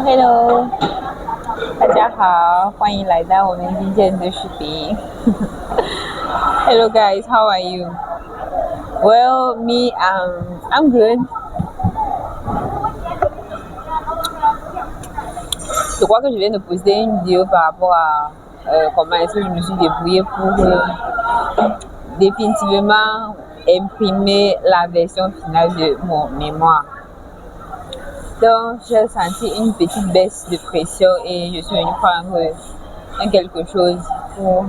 Hello，大家好，欢迎来到我们今天的视频。Hello guys, how are you? Well, me, I'm good. Je crois que je viens de poster une vidéo par rapport à comment est-ce que je me suis débrouillée pour définitivement imprimer la version finale de mon mémoire. Donc, j'ai senti une petite baisse de pression et je suis venue prendre quelque chose pour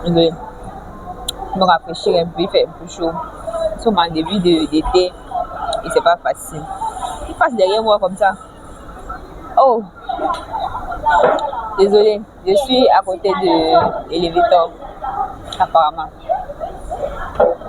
me rafraîchir un peu. Il fait un peu chaud. Sur mon début d'été et c'est pas facile. Il passe derrière moi comme ça. Oh! Désolée, je suis à côté de l'élévateur, apparemment.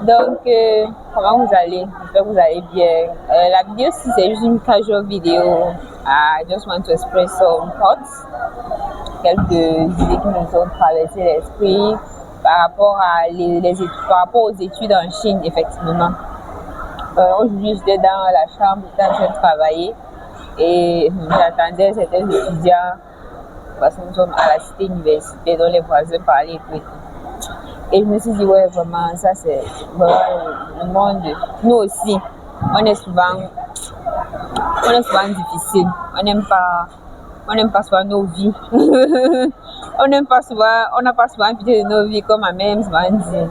Donc, comment vous allez? J'espère que vous allez bien. La vidéo, si c'est juste une casual vidéo, I just want to express some thoughts, quelques idées qui nous ont traversé l'esprit par rapport aux études en Chine, effectivement. Aujourd'hui, j'étais dans la chambre, j'étais en train de travailler et j'attendais certains étudiants parce que nous sommes à la cité universitaire dont les voisins parlaient et tout. Et je me suis dit, ouais, vraiment, ça c'est vraiment le monde. Nous aussi, on est souvent difficile. On n'aime pas souvent nos vies. On n'a pas souvent pitié de nos vies, comme ma mère souvent dit.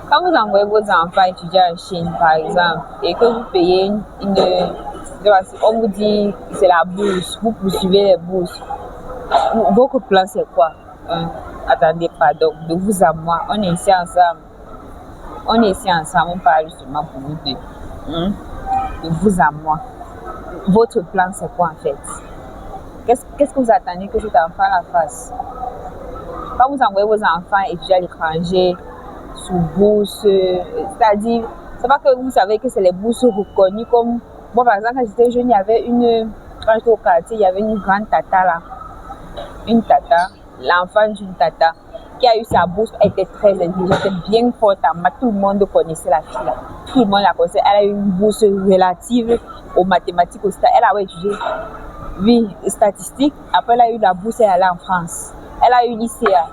Quand vous envoyez vos enfants étudier en Chine, par exemple, et que vous payez on vous dit c'est la bourse, vous poursuivez les bourses. Votre plan c'est quoi? Attendez, pardon, de vous à moi, on est ici ensemble. On parle justement pour vous deux. De vous à moi. Votre plan, c'est quoi en fait? Qu'est-ce que vous attendez que cet enfant la fasse? Quand vous envoyez vos enfants étudier à l'étranger, sous bourse, c'est-à-dire, c'est pas que vous savez que c'est les bourses reconnues comme. Moi, par exemple, quand j'étais jeune, quand j'étais au quartier, il y avait une grande tata là. Une tata. L'enfant d'une tata qui a eu sa bourse, elle était très intelligente, bien forte en maths. Tout le monde connaissait la fille là. Tout le monde la connaissait. Elle a eu une bourse relative aux mathématiques, elle a étudié, oui, statistiques. Après, elle a eu la bourse, elle est allée en France. Elle a eu l'ICA.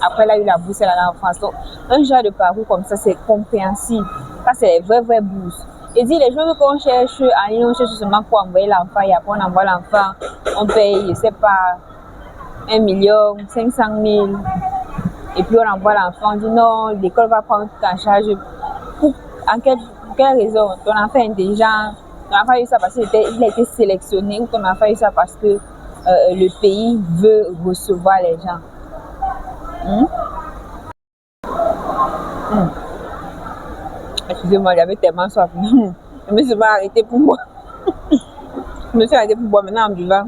Après, elle a eu la bourse, elle est allée en France. Donc, un genre de parcours comme ça, c'est compréhensible. Ça, c'est les vraies bourses. Et dit les choses qu'on cherche en ligne, on cherche seulement pour envoyer l'enfant. Et après, on envoie l'enfant, on paye, je sais pas, 1,5 million. Et puis on envoie l'enfant, on dit non, l'école va prendre tout en charge. En quelle raison? Ton enfant est intelligent, ton enfant a eu ça parce qu'il a été sélectionné, ou ton enfant a eu ça parce que le pays veut recevoir les gens. Excusez-moi, j'avais tellement soif. Je me suis arrêtée pour moi. Maintenant en buvant,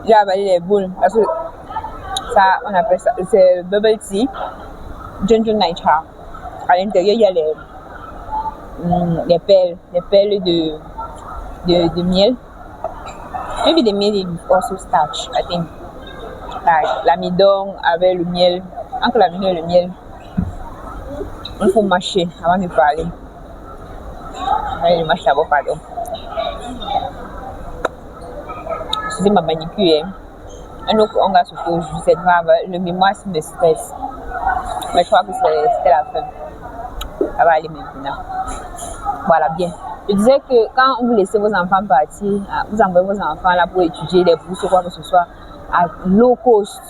j'ai avalé les boules parce que ça, on appelle ça, c'est bubble tea, ginger nitro. À l'intérieur, il y a les perles de miel. Maybe the miel is also starch, I think. Like l'amidon avec le miel. Entre l'amidon et le miel, il faut mâcher avant de parler. Je mâche d'abord, pardon. Excusez ma manicure. Un autre ongle se pose, c'est grave, le mémoire c'est de stress. Mais je crois que c'était la fin. Ça va aller maintenant. Voilà, bien. Je disais que quand vous laissez vos enfants partir, vous envoyez vos enfants là pour étudier des bourses ou quoi que ce soit à low cost,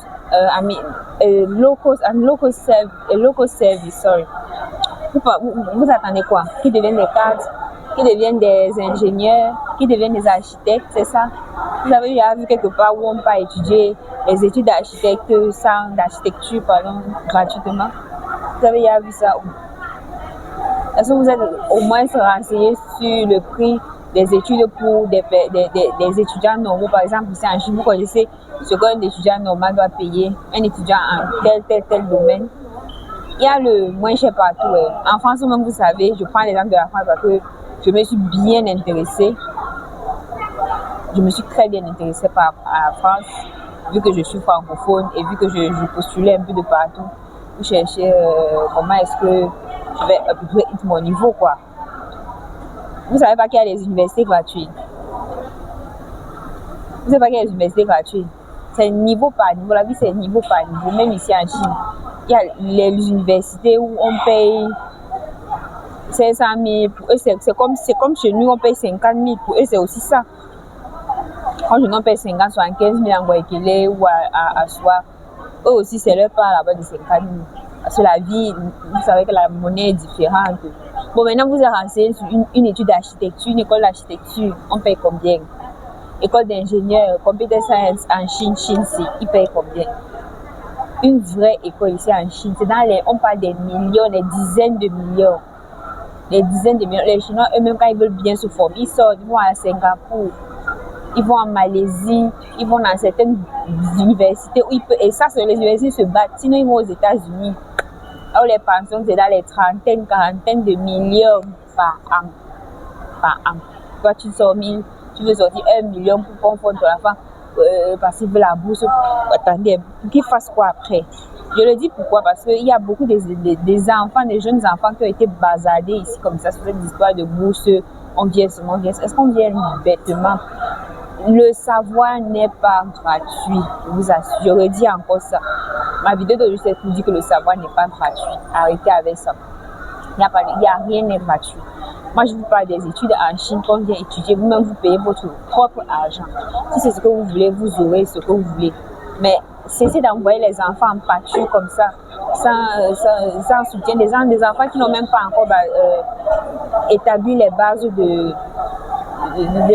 local service, sorry. Vous attendez quoi? Qu'ils deviennent des cadres, qu'ils deviennent des ingénieurs, qu'ils deviennent des architectes, c'est ça? Vous avez déjà vu quelque part où on peut étudier les études d'architecture gratuitement? Vous avez déjà vu ça? Est-ce que vous êtes au moins renseigné sur le prix des études pour des étudiants normaux? Par exemple, ici en Chine, vous connaissez ce qu'un étudiant normal doit payer, un étudiant en tel domaine. Il y a le moins cher partout. En France, même vous savez, je prends l'exemple de la France parce que je me suis bien intéressée. Je me suis très bien intéressée par la France, vu que je suis francophone et vu que je postulais un peu de partout pour chercher comment est-ce que je vais upgrade mon niveau, quoi. Vous savez pas qu'il y a des universités gratuites. Vous savez pas qu'il y a des universités gratuites. C'est niveau par niveau. La vie, c'est niveau par niveau. Même ici en Chine, il y a les universités où on paye 500 000. Pour eux, c'est comme chez nous, on paye 50 000. Pour eux, c'est aussi ça. Quand je n'en paye 50, 75 000 en Guayaquil ou à Soir, eux aussi, c'est leur part là-bas de 50 000. Parce que la vie, vous savez que la monnaie est différente. Bon, maintenant, vous êtes renseigné sur une étude d'architecture, une école d'architecture, on paye combien? École d'ingénieur, computer science en Chine, ils payent combien? Une vraie école ici en Chine, c'est on parle des millions, des dizaines de millions. Des dizaines de millions. Les Chinois, eux-mêmes, quand ils veulent bien se former, ils sortent, ils vont à Singapour, ils vont en Malaisie, ils vont dans certaines universités où ils peuvent, et ça, les universités se battent, sinon ils vont aux États-Unis. Alors les pensions, c'est dans les trentaines, quarantaines de millions par an. Toi, tu veux sortir 1 million pour confondre ton enfant parce qu'il veut la bourse. Attendez, qu'il fasse quoi après? Je le dis pourquoi? Parce qu'il y a beaucoup des enfants, des jeunes enfants qui ont été bazardés ici comme ça sur cette histoire de bourse. On vient seulement, est-ce qu'on vient bêtement? Le savoir n'est pas gratuit, je vous assure. Je redis encore ça. Ma vidéo d'aujourd'hui, c'est pour dire que le savoir n'est pas gratuit. Arrêtez avec ça. Il n'y a rien n'est gratuit. Moi, je vous parle des études en Chine. Quand on vient étudier, vous-même, vous payez votre propre argent. Si c'est ce que vous voulez, vous aurez ce que vous voulez. Mais cessez d'envoyer les enfants en pâture comme ça, sans soutien. Des enfants qui n'ont même pas encore établi les bases de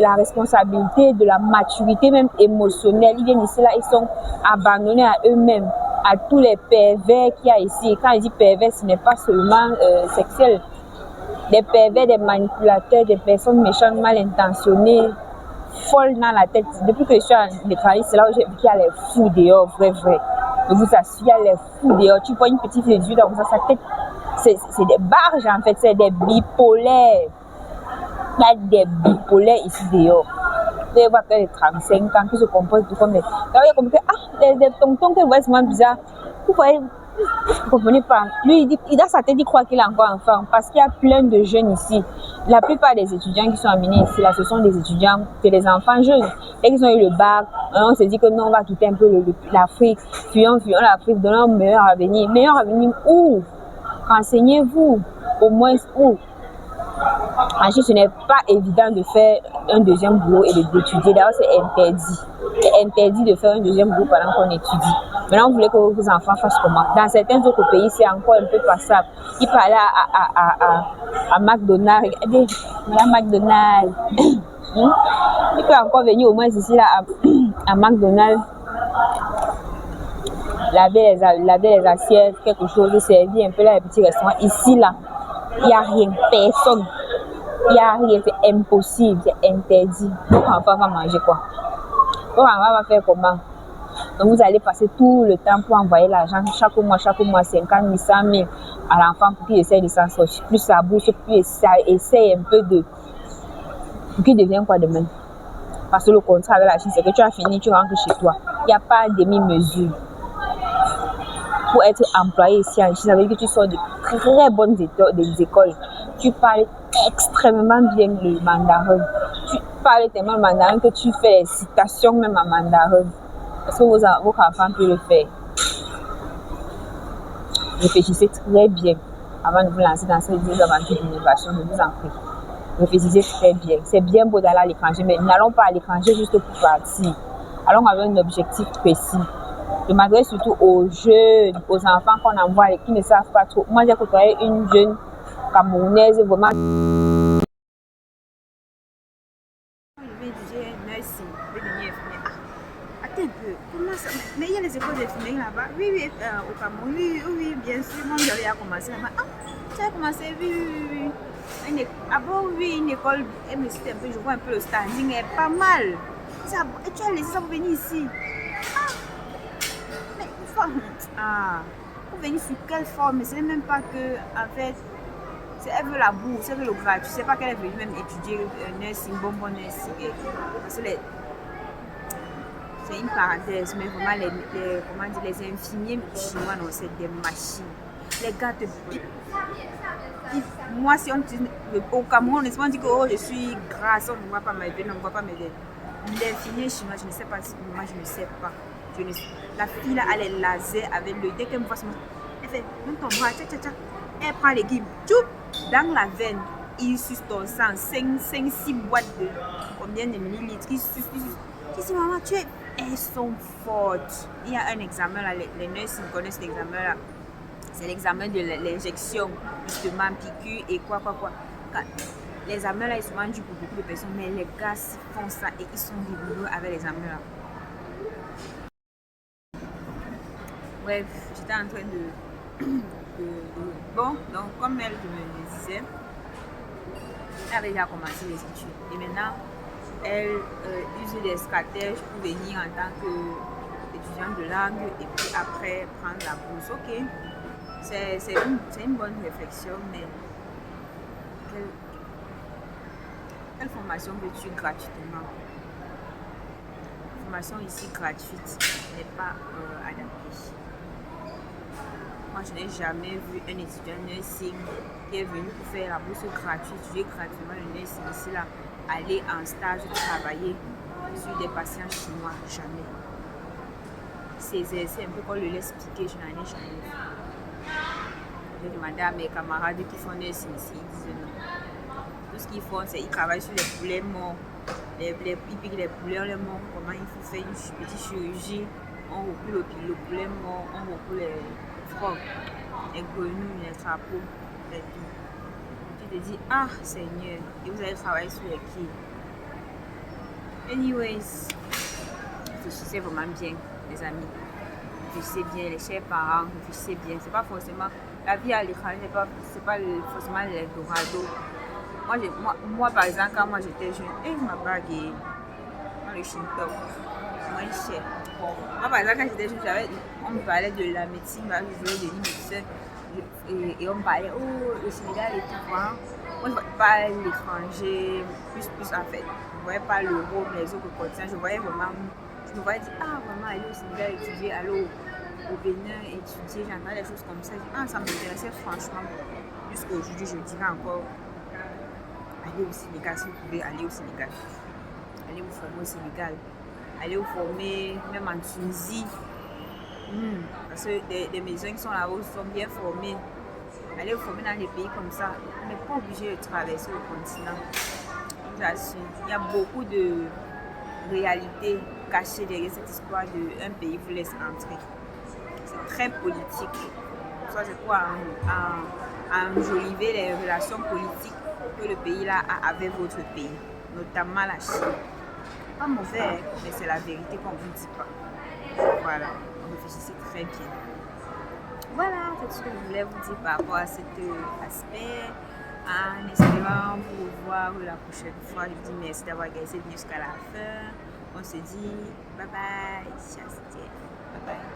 la responsabilité, de la maturité même émotionnelle. Ils viennent ici, là, ils sont abandonnés à eux-mêmes, à tous les pervers qu'il y a ici. Et quand je dis pervers, ce n'est pas seulement sexuel. Des pervers, des manipulateurs, des personnes méchantes, mal intentionnées, folles dans la tête. Depuis que je suis en Australie, c'est là où j'ai vu qu'il y a les fous dehors, vrai. Je vous assure, il y a les fous dehors. Tu vois une petite fille de 18 ans, sa tête, c'est des barges en fait, c'est des bipolaires. Il y a des bipolaires ici dehors. Vous allez voir que les 35 ans qui se comportent tout comme des. Alors, il y a comme que, des tontons qui voient souvent bizarre. Vous voyez, vous ne comprenez pas. Lui, il a sa tête, il croit qu'il est encore enfant. Parce qu'il y a plein de jeunes ici. La plupart des étudiants qui sont amenés ici, là, ce sont des étudiants, c'est des enfants jeunes. Dès qu'ils ont eu le bac, on se dit que non, on va quitter un peu l'Afrique. Fuyons l'Afrique, donnons un meilleur avenir. Meilleur avenir où? Renseignez-vous. Au moins où? En Chine, ce n'est pas évident de faire un deuxième boulot et d'étudier. D'ailleurs, c'est interdit. C'est interdit de faire un deuxième boulot pendant qu'on étudie. Maintenant, vous voulez que vos enfants fassent comment? Dans certains autres pays, c'est encore un peu passable. Ils parlaient à McDonald's. Regardez, Madame McDonald's. Il peut encore venir au moins ici là, à McDonald's. Laver les assiettes, quelque chose, servir un peu là, les petits restaurants. Ici, là, il n'y a rien, personne. Il n'y a rien, c'est impossible, c'est interdit. Votre enfant va manger quoi? Votre enfant va faire comment? Donc vous allez passer tout le temps pour envoyer l'argent chaque mois, 50 000, 100 000 à l'enfant pour qu'il essaye de s'en sortir. Plus sa bourse, plus ça essaye un peu de. Pour qu'il devienne quoi demain? Parce que le contrat avec la Chine, c'est que tu as fini, tu rentres chez toi. Il n'y a pas de demi-mesure. Pour être employé ici en Chine, ça veut dire que tu sors de très bonnes écoles. Tu parles extrêmement bien le mandarin. Tu parles tellement le mandarin que tu fais les citations même en mandarin. Parce que vos enfants peuvent le faire. Réfléchissez très bien avant de vous lancer dans ces aventures d'innovation. Je vous en prie. Réfléchissez très bien. C'est bien beau d'aller à l'étranger, mais n'allons pas à l'étranger juste pour partir. Allons avec un objectif précis. Je m'adresse surtout aux jeunes, aux enfants qu'on envoie et qui ne savent pas trop. Moi, j'ai côtoyé une jeune Camerounaise vraiment. Je vais étudier nursing, je vais devenir infirmière. Attends un peu, comment ça? Mais il y a les écoles d'infirmières là-bas. Oui, au Cameroun, oui, bien sûr. Moi, j'avais commencé là-bas. Ah, tu as commencé, oui. Ah bon, oui, une école, elle me cite un peu, je vois un peu le standing, elle est pas mal. Et tu as laissé ça pour venir ici. Ah, mais une fois, pour venir sur quelle forme? Ce n'est même pas que, en fait, elle veut la bourse, elle veut le gratuit. Je ne sais pas qu'elle est venue même étudier nursing, bonbon nursing. Parce que c'est une parenthèse, mais vraiment, les infirmiers chinois, non, c'est des machines. les gars te... Moi, si on dit, au Cameroun, on dit que oh, je suis grasse, on ne voit pas mes veines, on ne voit pas mes veines. L'infirmière chinoise, je ne sais pas, moi je ne sais pas. La fille là, elle est laser avec le... Dès qu'elle me voit, elle fait, monte ton bras, tcha tcha tcha. Elle prend l'équipe, dans la veine, il suce ton sang, 5-6 boîtes de combien de millilitres, il suce. Je dis, maman, elles sont fortes. Il y a un examen là, les nurses connaissent l'examen là. C'est l'examen de l'injection, justement, piqûre et quoi. Les examens là, ils sont vendus pour beaucoup de personnes, mais les gars font ça et ils sont rigoureux avec les examens là. Bref, j'étais en train Bon, donc comme elle me disait, elle avait déjà commencé les études. Et maintenant, elle use des stratèges pour venir en tant qu'étudiante de langue et puis après prendre la bourse. Ok, c'est une bonne réflexion, mais quelle formation veux-tu gratuitement? La formation ici gratuite n'est pas adaptée. Moi, je n'ai jamais vu un étudiant nursing qui est venu pour faire la bourse gratuite, étudier gratuitement le nursing ici, là, aller en stage, travailler sur des patients chinois. Jamais. C'est un peu comme le laisse piquer, je n'en ai jamais vu. J'ai demandé à mes camarades qui font nursing ici, ils disaient non. Tout ce qu'ils font, c'est qu'ils travaillent sur les poulets morts. Ils piquent les poulets, on les mord, comment il faut faire une petite chirurgie. On recoule le poulet mort, on recoule les frogs, les grenouilles, les crapauds, les tout. Tu te dis, ah Seigneur, et vous allez travailler sur les pieds. Anyways, réfléchissez vraiment bien, les amis. Réfléchissez bien, les chers parents, réfléchissez bien. C'est pas forcément, la vie à l'étranger, c'est pas forcément l'Eldorado. Moi, par exemple, quand moi j'étais jeune, ma bague est dans le Shintok, moins cher. Moi, par exemple, quand j'étais jeune, on me parlait de la médecine, je voulais devenir médecin. Et on me parlait, oh, le Sénégal et tout. Moi, je ne voyais pas l'étranger, plus en fait. Je ne voyais pas l'Europe, les autres continents. Je voyais vraiment, je me voyais dire, ah, vraiment, aller au Sénégal étudier, aller au Bénin étudier. J'entendais des choses comme ça. Ah, ça m'intéressait franchement. Jusqu'à aujourd'hui, je dirais encore, allez au Sénégal, si vous pouvez aller au Sénégal. Allez vous former au Sénégal. Allez vous former même en Tunisie. Parce que des maisons qui sont là-haut sont bien formées. Allez vous former dans des pays comme ça. On n'est pas obligé de traverser le continent. Je vous assure, il y a beaucoup de réalités cachées derrière cette histoire d'un pays vous laisse entrer. C'est très politique. Ça, c'est pour enjoliver les relations politiques que le pays là a avec votre pays, notamment la Chine. Pas mauvais, mais c'est la vérité qu'on ne vous dit pas. Voilà, on réfléchissez très bien. Voilà, c'est ce que je voulais vous dire par rapport à cet aspect. En espérant vous revoir la prochaine fois. Je vous dis merci d'avoir regardé cette vidéo jusqu'à la fin. On se dit bye bye. Bye bye.